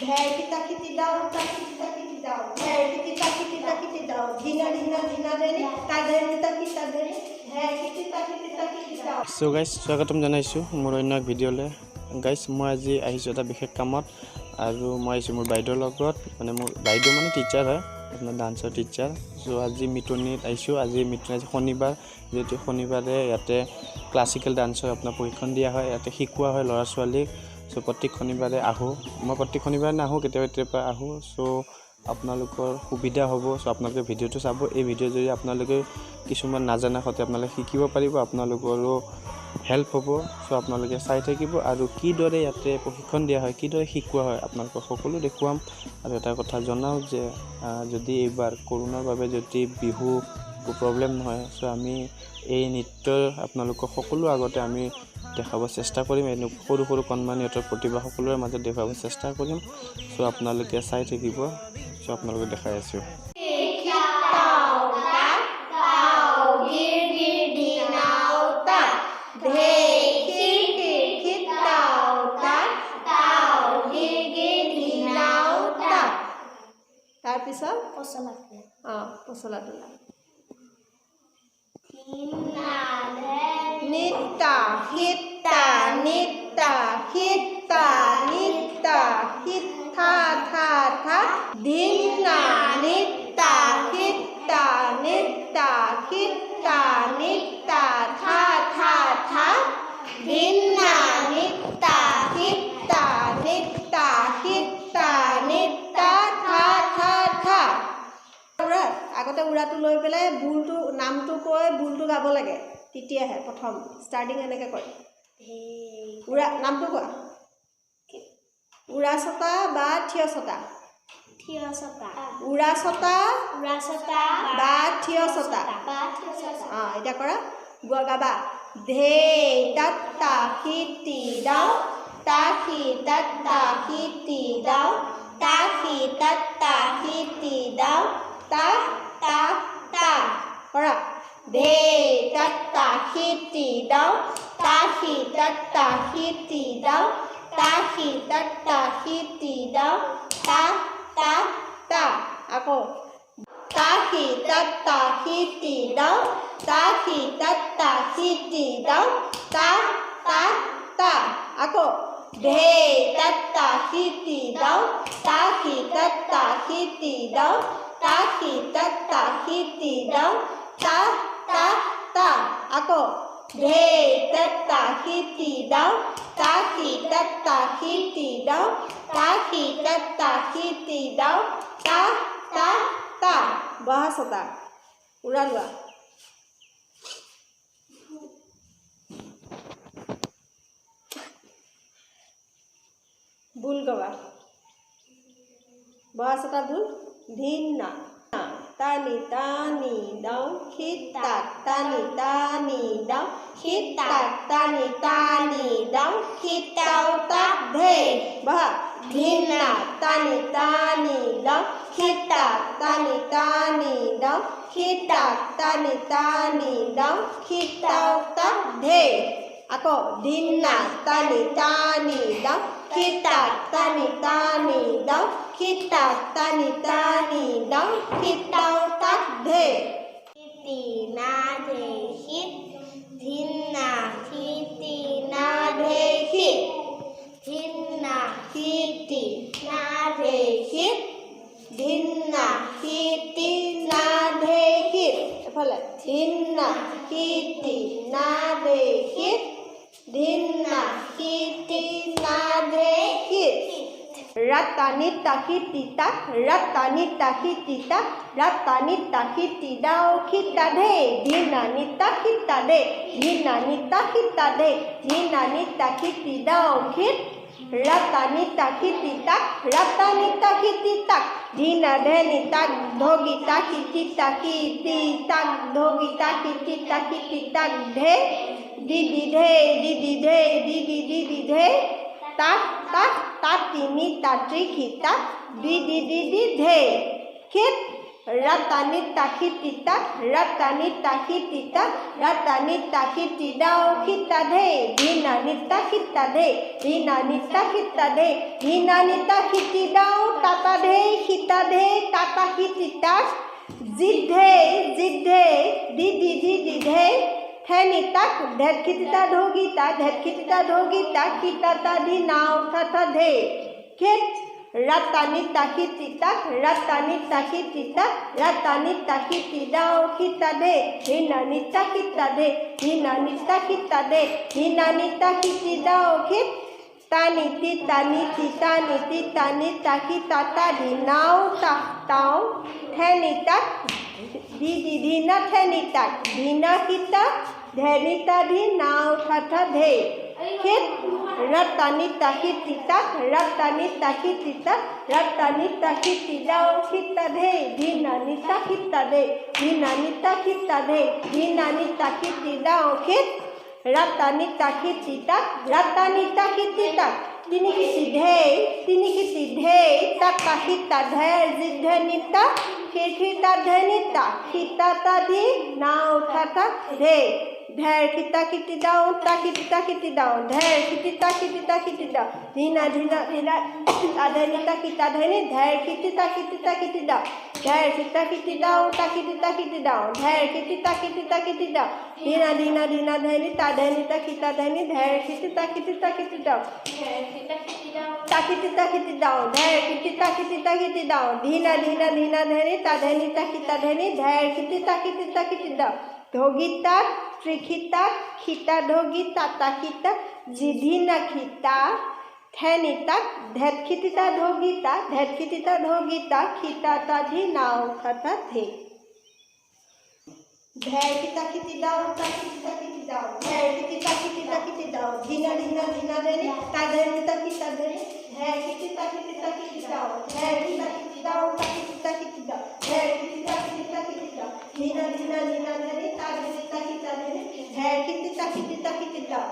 ধে কিতা কিতি দাও তা কিতি দাও ধে কিতা কিতি দাও দিনা দেনি তা দেনি তা কিতা দেনি ধে কিতা কিতি দাও। সো গাইস স্বাগতম জানাইছো মোৰ অন্য এক ভিডিঅ'লৈ। গাইস মই আজি আহিছোঁ এটা বিশেষ কামত আৰু মই আহিছোঁ মোৰ বাইদেউৰ লগত, মানে মোৰ বাইদেউ মানে টিচাৰ হয়, আপোনাৰ ডান্সৰ টিচাৰ। সো আজি মিটনিত আহিছোঁ। আজি শনিবাৰ, যেহেতু শনিবাৰে ইয়াতে ক্লাছিকেল ডান্সৰ আপোনাৰ প্ৰশিক্ষণ দিয়া হয়, ইয়াতে শিকোৱা হয় ল'ৰা ছোৱালীক। সো প্ৰত্যেক শনিবাৰে আহোঁ, মই প্ৰত্যেক শনিবাৰে নাহোঁ, কেতিয়াবা আহোঁ। সো আপোনালোকৰ সুবিধা হ'ব। সো আপোনালোকে ভিডিঅ'টো চাব। এই ভিডিঅ'ৰ জৰিয়তে আপোনালোকে কিছুমান নাজানা কথা আপোনালোকে শিকিব পাৰিব, আপোনালোকৰো হেল্প হ'ব। সো আপোনালোকে চাই থাকিব আৰু কিদৰে ইয়াতে প্ৰশিক্ষণ দিয়া হয়, কিদৰে শিকোৱা হয় আপোনালোকক সকলো দেখুৱাম। আৰু এটা কথা জনাওঁ যে যদি এইবাৰ কৰোণাৰ বাবে যদি বিহু প্ৰব্লেম নহয়, সো আমি এই নৃত্যৰ আপোনালোকক সকলো আগতে আমি দেখাব চেষ্টা কৰিম। সৰু কণমানি প্ৰতিভা সকলোৰে মাজত দেখুৱাব চেষ্টা কৰিম। সো আপোনালোকে চাই থাকিব। সো আপোনালোকে দেখাই আছোঁ। তাৰপিছত পচলা তোলা নিতা হিতা নিতা হিতা নিতা হিতা থা থা ধিনা নিতা হিতা নিতা হিতা নিতা থা থা থা ধিনা নিতা হিতা নিতা হিতা নিতা থা থা থা। আগতে উৰাটো লৈ পেলাই বুলটো নামটো কৈ বুলটো গাব লাগে, তেতিয়াহে প্ৰথম ষ্টাৰ্টিং এনেকৈ কৰে। উৰা নামটো কোৱা। উৰা ছটা বা থিয় ছটা। উৰা ছটা বা থিয় ছটা। এতিয়া কৰা গাবা। ধে তাত্তা হিতি দাও তাহি তাত্তা হিতি দাও তাহি তাত্তা হিতি দাও তা তা তা কৰা। ধে তাত্তা হিতি দাও তাহি তাত্তা হিতি দাও তাহি তাত্তা হিতি দাও তা তা তা। আকৌ তাহি তাত্তা হিতি দাও তাহি তাত্তা হিতি দাও তা তা তা। আকৌ ধে তাত্তা হিতি দাও তাহি তাত্তা হিতি দাও তাহি তাত্তা হিতি দাও তা তা তা। আকৌ ধে তাত্তা হিতি দাও তাহি তাত্তা হিতি দাও তাহি তাত্তা হিতি দাও তা তা তা। বহা ছটা উৰা লোৱা। বুল গাবা। বহা ছটা বুল। ধিনা তানি তানি দাও খিতা তানি তানি দাও খিতা তানি তানি দাও খিতাও তাক ধে। বহা ধিনা তানি তানি দাও খিতা তানি তানি দাও খিতা তানি তানি দাও খিতাও তাক ধে। আকৌ ধিনা তানি তানি দাও খিতা তানি তানি দাও খিতা তানি তানি দাও খিতাও তাক ধে। হিতি না ধে হিত ধিনা হিতি না ধে হিত ধিনা হিতি না ধে হিত ধিনা হিতি না ধে হিত। এফালে ধিনা হিতি না ধে হিত ধিনা হিতি না ধে হিত। Rata nita hiti tak rata nita hiti tak rata nita hiti dao kita de dina nita kita de dina nita kita de dina nita hiti dao hit rata nita hiti tak rata nita hiti tak dina de nita dhogi tak hiti tak dhogi tak hiti tak de didi de didi de didi didi de tak tak tati nita triki tak didi didi de hit Ratani takitita, ratani takitita, ratani takitidao kitade, dinanita kitade, dinanita kitade, dinanita kitidao tatade, kitade, tata kitita, zidhe, zidhe, didhe, thenitak, dhetkitita dhogita, dhetkitita dhogita, kitata dinao tatade, kit. Ratani takitita, ratani takitita, ratani takitidao kitade, hinanita kitade, hinanita kitade, hinanita kitidao kit, taniti taniti taniti tanita kitata dinao tahtao, thenitak, didina thenitak, dina kita, dhenita dinao tatade, kit. Ratani takitita, ratani takitita, ratani takitidao kitade, dinanita kitade, dinanita kitade, dinanita kitidao kit. Ratani takitita, ratani takitita, tinikitidhe, takahita dher zidhenita, kitita dhenita, kitata di nao tata dhe. Dher kita kitidao, takitita kitidao, dher kitita kitita kitidao, dina adhenita kita dheni, dher kitita kitidao, dher kita kitidao, takitita kitidao, dher kitita kitidao, dina dheni, tadhenita kita dheni, dher kitita kitidao, takitita kitidao, dher kitita kitidao, dina dheni, tadhenita kita dheni, dher kitita kitidao. Dhogita, trikita, kita dhogita, takita, jidhina kita, thenita, dhetkitita dhogita, kita tadhi nao tata the. Dher kita kitidao, takitita kitidao, dher kitita kitidao, dhina dheni, tadhenita kita dheni, dher kitita kitidao, dher kita kitidao, takitita kitidao, dher kitita kitidao, dhina dheni, tadhenita kita dheni, dher kitita kitidao.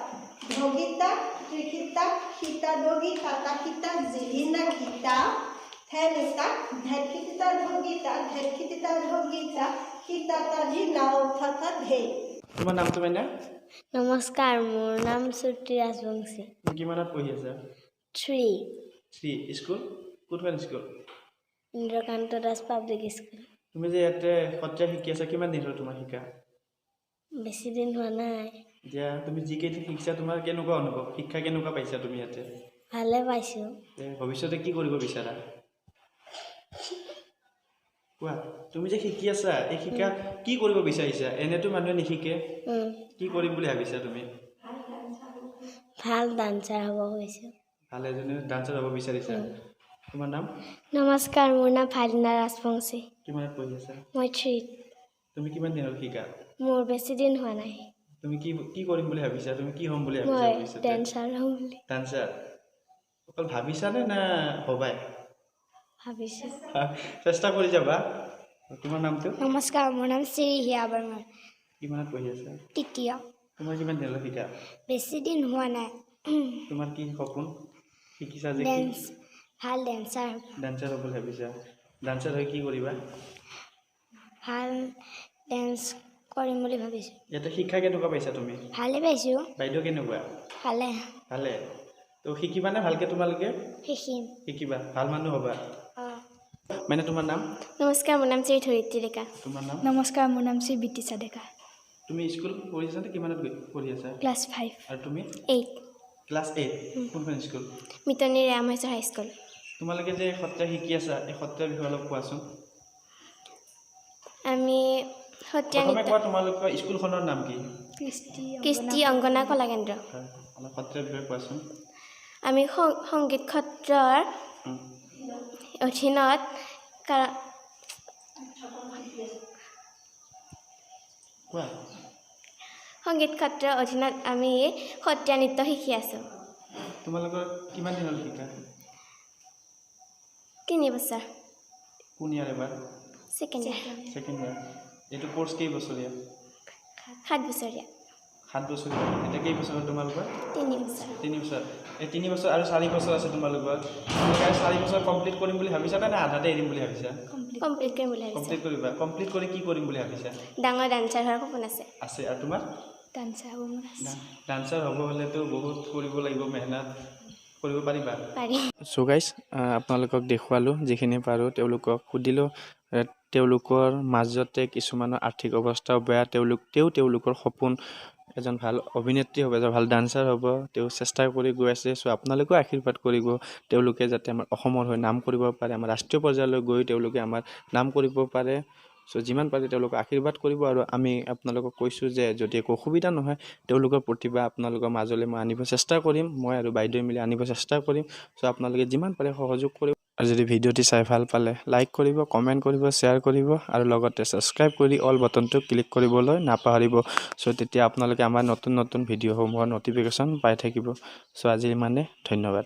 Dhogita, trikita, kita dhogita, takita, jidhina kita, thenita, dhetkitita dhogita, kita tadhi nao tata dhe. তোমাৰ নামটো মানে নমস্কাৰ মোৰ নাম শ্ৰুতি ৰাজবংশী কিমানত পঢ়ি আছা 3 school কোনখন school Indrakanta Das public school তুমি যে ইয়াতে সত্ৰীয়া শিকি আছা কিমান দিন হ'ল তোমাৰ শিকা বেছি দিন হোৱা নাই এতিয়া তুমি জিকেটি শিক্ষা তোমাৰ কেনেকুৱা অনুভৱ শিক্ষা কেনেকুৱা পাইছা তুমি ইয়াতে ভালে পাইছো ভৱিষ্যতে কি কৰিব বিচাৰা কোৱা তুমি যে শিকি আছা এই শিক্ষা কি কৰিব বিচাৰিছা এনেটো মানুহে নিশিকে কি কৰিম বুলি ভাবিছা তুমি ভাল ডান্সাৰ হ'ব কৈছো ভাল এজনী ডান্সাৰ হ'ব বিচাৰিছা তোমাৰ নাম নমস্কাৰ মোৰ নাম ফালিনা ৰাজবংশী কিমানত পঢ়ি আছা মই 3 তুমি কিমান দিন হ'ল শিকা মোৰ বেছি দিন হোৱা নাই তুমি কি কৰিম বুলি ভাবিছা তুমি কি হ'ম বুলি ভাবিছা মই ডান্সাৰ হ'ম বুলি ডান্সাৰ অকল ভাবিছা না হবাই ভাবিছো চেষ্টা কৰি যাবা তোমাৰ নামটো নমস্কাৰ মোৰ নাম শ্ৰী হিয়া বৰ্মন কিমানত পঢ়ি আছা তৃতীয় তোমাৰ কিমান দিন হ'ল শিকা বেছি দিন হোৱা নাই তোমাৰ কি সপোন শিকিছা যে ডান্স ভাল ডান্সাৰ ডান্সাৰ হ'ব ভাবিছা ডান্সাৰ হৈ কি কৰিবা ভাল ডান্স কৰিম বুলি ভাবিছো ইয়াতে শিক্ষা কেনেকুৱা পাইছা তুমি ভালে পাইছো বাইদেউ কেনেকুৱা ভালে ভালে তো শিকিবানে ভালকে তোমালোকে শিকিবা ভাল মানুহ হ'বা মানে তোমাৰ নাম নমস্কাৰ মোৰ নাম শ্ৰী ধৰিত্ৰী ডেকা তোমাৰ নাম নমস্কাৰ মোৰ নাম শ্ৰী বিতিছা ডেকা তুমি স্কুল পঢ়িছা নে কিমানত পঢ়ি আছা ক্লাছ 5 আৰু তুমি 8 ক্লাছ 8 কোনখন স্কুল মিতনী ৰামহেশ্বৰ হাই স্কুল তোমালোকে যে সত্ৰীয়া শিকি আছা এই সত্ৰীয়া বিষয়ে অলপ কোৱাচোন আমি সত্ৰীয়া নৃত্য তোমালোকৰ স্কুলখনৰ নাম কি কৃষ্টি অংগনা কলা কেন্দ্ৰ অলপ সত্ৰীয়া বিষয়ে কোৱাচোন আমি সংগীত ক্ষেত্ৰৰ অধীনত সংগীত ক্ষেত্ৰৰ অধীনত আমি সত্ৰীয়া নৃত্য শিকি আছোঁ তোমালোকৰ কিমান দিন হ'ল শিকা 3 বছৰ কোন ইয়াৰ এবাৰ ছেকেণ্ড ইয়াৰ এইটো কোৰ্ছ কেই বছৰীয়া 7 বছৰীয়া 7 বছৰ এতিয়া কেই বছৰ হ'ল তোমালোকৰ 3 বছৰ 3 বছৰ এই 3 বছৰ আৰু 4 বছৰ আছে তোমালোকৰ তোমালোকে 4 বছৰ কমপ্লিট কৰিম বুলি ভাবিছা নে আধাতে এৰিম বুলি ভাবিছা কমপ্লিট কৰিম বুলি ভাবিছোঁ কমপ্লিট কৰিবা কমপ্লিট কৰি কি কৰিম বুলি ভাবিছা ডাঙৰ ডান্সাৰ হোৱাৰ সপোন আছে আছে আৰু তোমাৰ ডান্সাৰ হ'ব মন আছে ডান্সাৰ হ'ব হ'লেতো বহুত কৰিব লাগিব মেহনত কৰিব পাৰিবা পাৰিম সো গাইজ আপোনালোকক দেখুৱালোঁ যিখিনি পাৰোঁ তেওঁলোকক সুধিলোঁ তেওঁলোকৰ মাজতে কিছুমানৰ আৰ্থিক অৱস্থাও বেয়া তেওঁলোকৰ সপোন এজন ভাল অভিনেত্ৰী হ'ব এজন ভাল ডান্সাৰ হ'ব তেওঁ চেষ্টা কৰি গৈ আছে চ' আপোনালোকেও আশীৰ্বাদ কৰিব তেওঁলোকে যাতে আমাৰ অসমৰ হৈ নাম কৰিব পাৰে আমাৰ ৰাষ্ট্ৰীয় পৰ্যায়লৈ গৈ তেওঁলোকে আমাৰ নাম কৰিব পাৰে চ' যিমান পাৰে তেওঁলোকক আশীৰ্বাদ কৰিব আৰু আমি আপোনালোকক কৈছোঁ যে যদি একো অসুবিধা নহয় তেওঁলোকৰ প্ৰতিভা আপোনালোকৰ মাজলৈ মই আনিব চেষ্টা কৰিম মই আৰু বাইদেৱে মিলি আনিব চেষ্টা কৰিম চ' আপোনালোকে যিমান পাৰে সহযোগ কৰিব আৰু যদি ভিডিঅ'টি চাই ভাল পালে লাইক কৰিব কমেণ্ট কৰিব শ্বেয়াৰ কৰিব আৰু লগতে ছাবস্ক্ৰাইব কৰি অল বাটনটো ক্লিক কৰিবলৈ নাপাহৰিব চ' তেতিয়া আপোনালোকে আমাৰ নতুন ভিডিঅ'সমূহৰ ন'টিফিকেশ্যন পাই থাকিব চ' আজি ইমানে ধন্যবাদ